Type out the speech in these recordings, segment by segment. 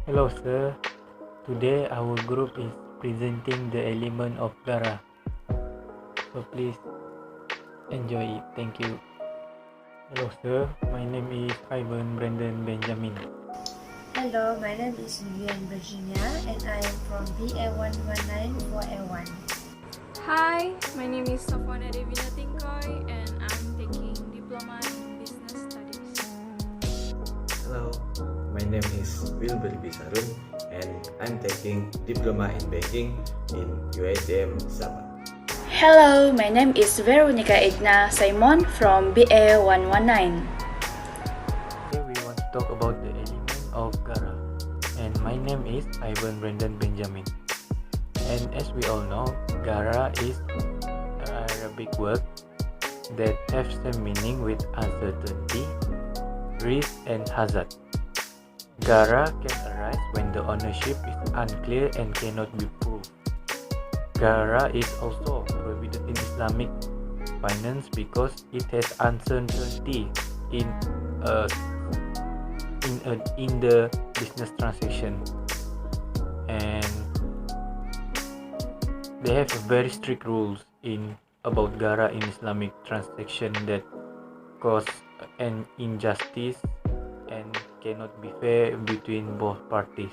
Hello sir, today our group is presenting the element of gara. So please enjoy it. Thank you. Hello sir, my name is Ivan Brandon Benjamin. Hello, my name is Vivian Virginia and I am from BA119 4L1. Hi, my name is Safwana Devina Tingkoy and I'm taking Diploma in Business Studies. Hello, my name is Wilber Bisarun and I'm taking Diploma in Banking in UITM Sabah. Hello, my name is Veronica Edna Simon from BA119. Today we want to talk about the element of gara. And my name is Ivan Brandon Benjamin. And as we all know, gara is an Arabic word that has same meaning with uncertainty, risk and hazard. Gara can arise when the ownership is unclear and cannot be proved. Gara is also prohibited in Islamic finance because it has uncertainty in the business transaction, and they have very strict rules about gara in Islamic transaction that cause an injustice and cannot be fair between both parties.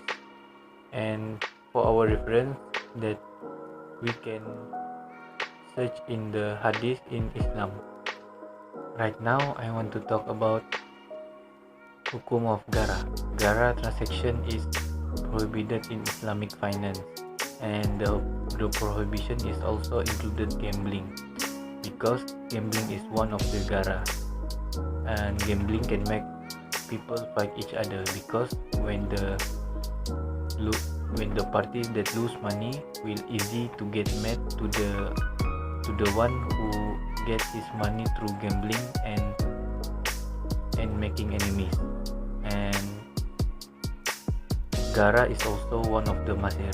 And for our reference, that we can search in the hadith in Islam. Right now I want to talk about hukum of gara. Gara transaction is prohibited in Islamic finance, and the prohibition is also included gambling, because gambling is one of the gara, and gambling can make people fight each other, because when the parties that lose money will easy to get mad to the one who gets his money through gambling and making enemies. And gara is also one of the masir.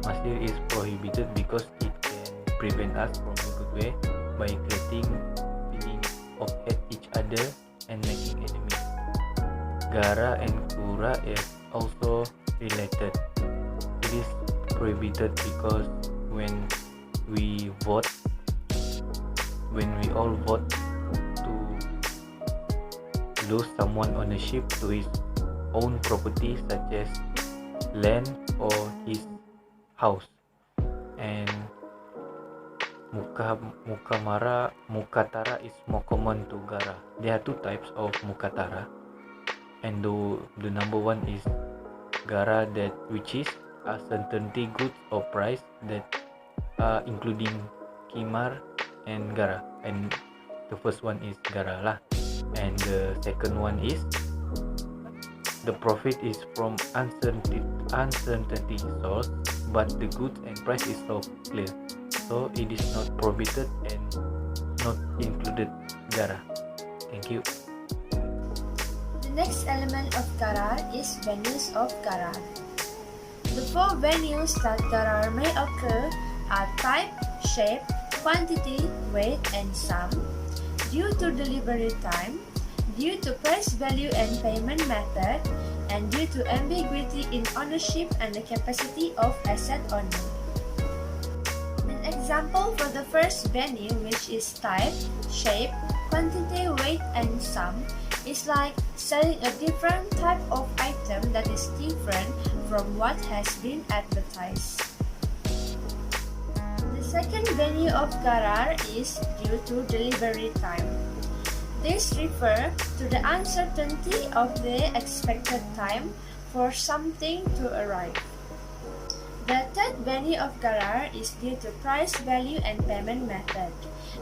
Masir is prohibited because it can prevent us from a good way by creating feeling of hate each other and making enemies. Gara and kura is also related. It is prohibited because when we all vote to lose someone ownership to his own property, such as land or his house. And mukatara is more common to gara. There are two types of mukatara, and the number one is gara, that which is a certainty goods or price that including kimar and gara, and the first one is gara lah, and the second one is the profit is from uncertainty source, but the goods and price is so clear, so it is not prohibited and not included gara. Thank you. The next element of gara is venues of gara. The four venues that gara may occur are type, shape, quantity, weight, and sum, due to delivery time, due to price value and payment method, and due to ambiguity in ownership and the capacity of asset owner. An example for the first venue, which is type, shape, quantity, weight, and sum, is like selling a different type of item that is different from what has been advertised. The second venue of gara is due to delivery time. This refers to the uncertainty of the expected time for something to arrive. The third venue of gara is due to price value and payment method.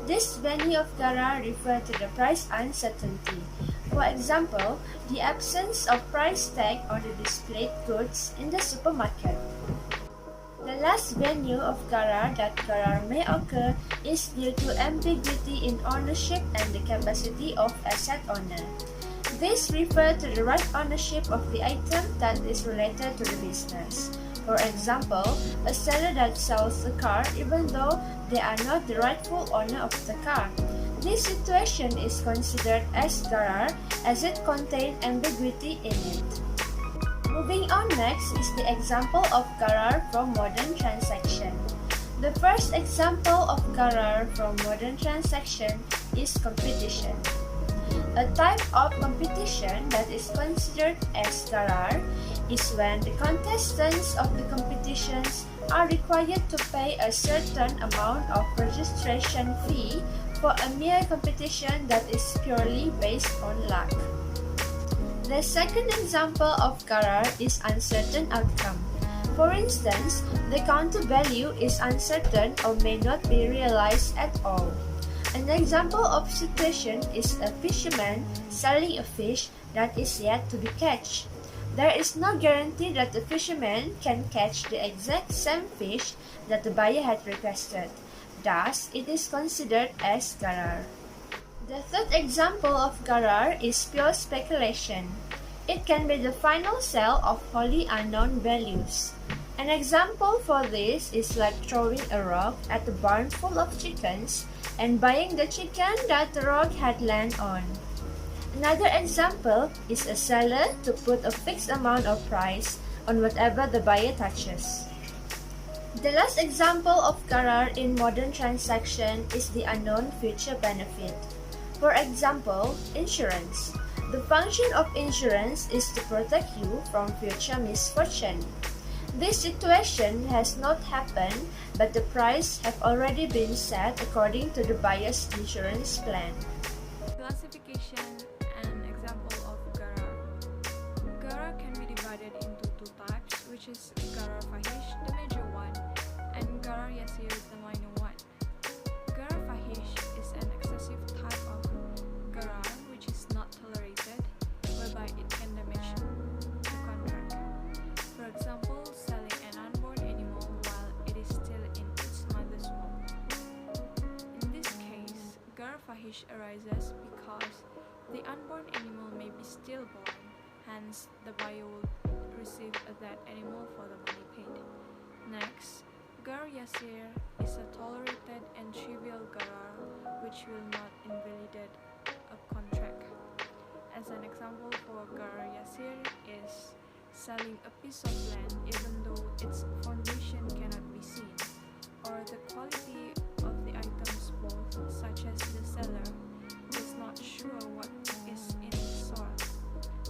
This venue of gara refers to the price uncertainty. For example, the absence of price tag on the displayed goods in the supermarket. The last venue of gara that gara may occur is due to ambiguity in ownership and the capacity of asset owner. This refers to the right ownership of the item that is related to the business. For example, a seller that sells a car even though they are not the rightful owner of the car. This situation is considered as gara as it contains ambiguity in it. Moving on next is the example of Gharar from modern transaction. The first example of Gharar from modern transaction is competition. A type of competition that is considered as Gharar is when the contestants of the competitions are required to pay a certain amount of registration fee for a mere competition that is purely based on luck. The second example of Gharar is uncertain outcome. For instance, the counter value is uncertain or may not be realized at all. An example of situation is a fisherman selling a fish that is yet to be caught. There is no guarantee that the fisherman can catch the exact same fish that the buyer had requested. Thus, it is considered as Gharar. The third example of Gharar is pure speculation. It can be the final sale of wholly unknown values. An example for this is like throwing a rock at a barn full of chickens and buying the chicken that the rock had landed on. Another example is a seller to put a fixed amount of price on whatever the buyer touches. The last example of Gharar in modern transaction is the unknown future benefit. For example, insurance. The function of insurance is to protect you from future misfortune. This situation has not happened, but the price have already been set according to the buyer's insurance plan. Classification and example of Gharar. Gharar can be divided into two types, which is Gharar Fahish, the major one, and Gharar Yasir, the minor one. Gharar Fahish is an excessive type of Gharar which is not tolerated, whereby it can damage the contract. For example, selling an unborn animal while it is still in its mother's womb. In this case, Gharar Fahish arises because the unborn animal may be stillborn, hence the buyer would receive that animal for the money paid. Next, Gharar Yasir is a tolerated and trivial Gharar which will not invalidate a contract. As an example for Gharar Yasir is selling a piece of land even though its foundation cannot be seen, or the quality of the items both, such as the seller is not sure what is in the soil.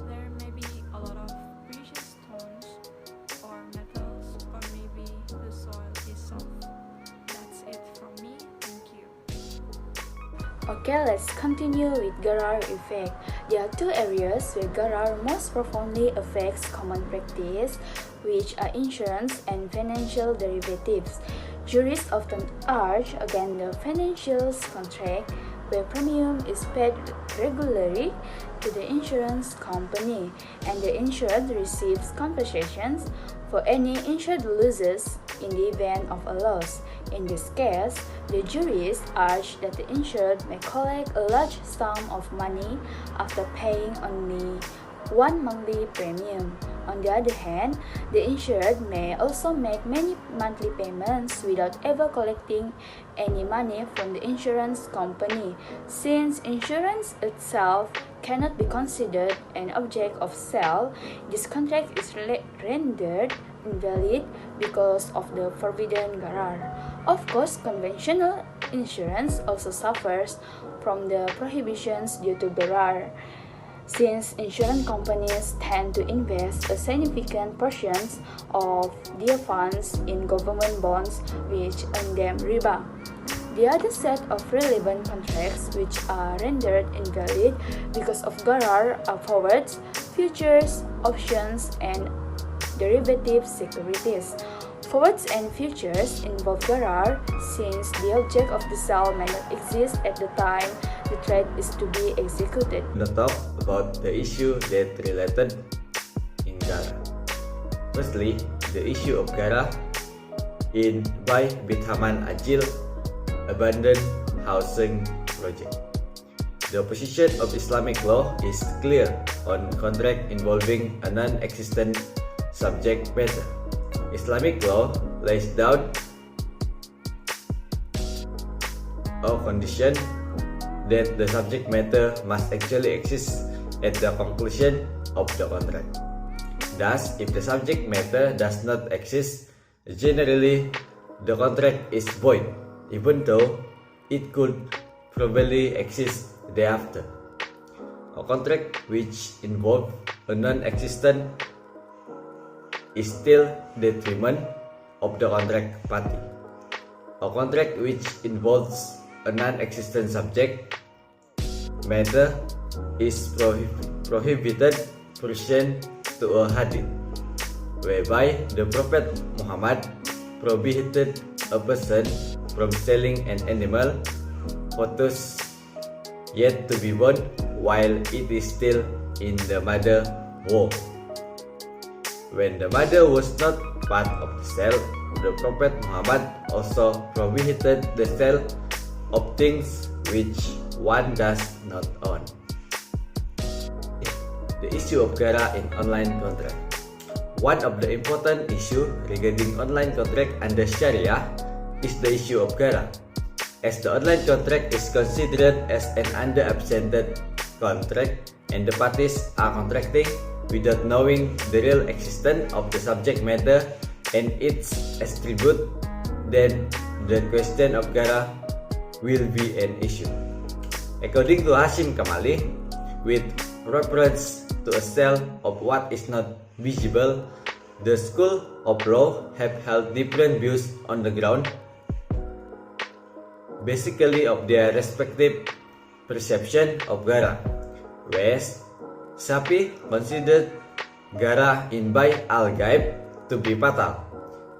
There may be a lot of precious stones or metals, or maybe the soil is soft. That's it from me. Thank you. Okay, let's continue with Gharar effect. There are two areas where Gharar most profoundly affects common practice, which are insurance and financial derivatives. Jurists often urge against the financial contract where premium is paid regularly to the insurance company and the insured receives compensations for any insured losses in the event of a loss. In this case, the jurists urge that the insured may collect a large sum of money after paying only one monthly premium. On the other hand, the insured may also make many monthly payments without ever collecting any money from the insurance company. Since insurance itself cannot be considered an object of sale, this contract is rendered invalid because of the forbidden Gharar. Of course, conventional insurance also suffers from the prohibitions due to Gharar, since insurance companies tend to invest a significant portion of their funds in government bonds which earn them riba. The other set of relevant contracts which are rendered invalid because of Gharar are forwards, futures, options, and derivative securities. Forwards and futures involve Gharar since the object of the sale may not exist at the time the trade is to be executed. Now talk about the issue that related in Gharar. Firstly, the issue of Gharar in Dubai Bithaman Ajil abandoned housing project. The position of Islamic law is clear on contract involving a non-existent subject matter. Islamic law lays down a condition that the subject matter must actually exist at the conclusion of the contract. Thus, if the subject matter does not exist, generally the contract is void, even though it could probably exist thereafter. A contract which involves a non-existent is still the detriment of the contract party. A contract which involves a non-existent subject matter is prohibited pursuant to a hadith, whereby the Prophet Muhammad prohibited a person from selling an animal fetus yet to be born while it is still in the mother womb. When the mother was not part of the cell, the Prophet Muhammad also prohibited the sale of things which one does not own. The issue of gara in online contract. One of the important issues regarding online contract under Sharia is the issue of gara, as the online contract is considered as an under-absented contract and the parties are contracting without knowing the real existence of the subject matter and its attribute, then the question of gara will be an issue. According to Hashim Kamali, with reference to a sale of what is not visible, the School of Law have held different views on the ground, basically of their respective perception of gara. Whereas Shafi considered gara in by al-ghaib to be fatal.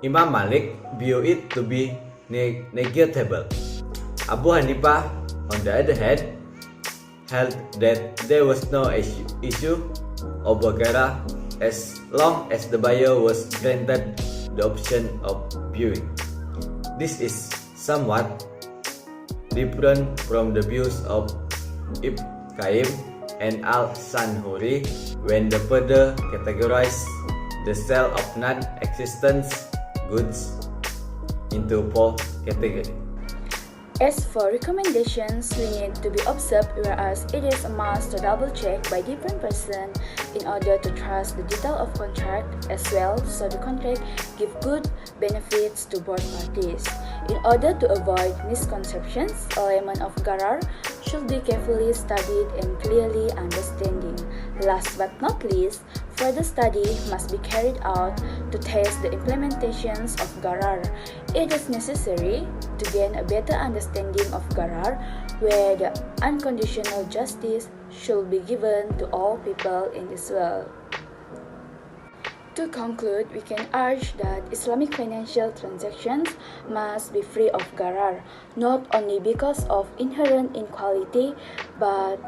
Imam Malik viewed it to be negatable. Abu Hanifah, on the other hand, held that there was no issue of gara as long as the buyer was granted the option of viewing. This is somewhat different from the views of Ibn Qayyim and Al-Sanhuri when the further categorized the sale of non-existent goods into 4 categories. As for recommendations, we need to be observed, whereas it is a must to double-check by different person in order to trust the detail of contract as well, so the contract give good benefits to both parties. In order to avoid misconceptions, element of garar should be carefully studied and clearly understanding. Last but not least, further study must be carried out to test the implementations of garar. It is necessary to gain a better understanding of garar, where the unconditional justice should be given to all people in this world. To conclude, we can urge that Islamic financial transactions must be free of garar, not only because of inherent inequality, but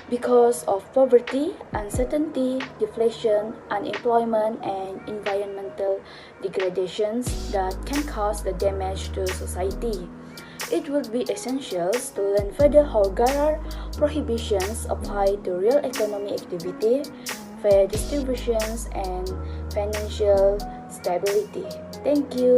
because of poverty, uncertainty, deflation, unemployment, and environmental degradations that can cause the damage to society. It would be essential to learn further how garar prohibitions apply to real economic activity, fair distributions, and financial stability. Thank you.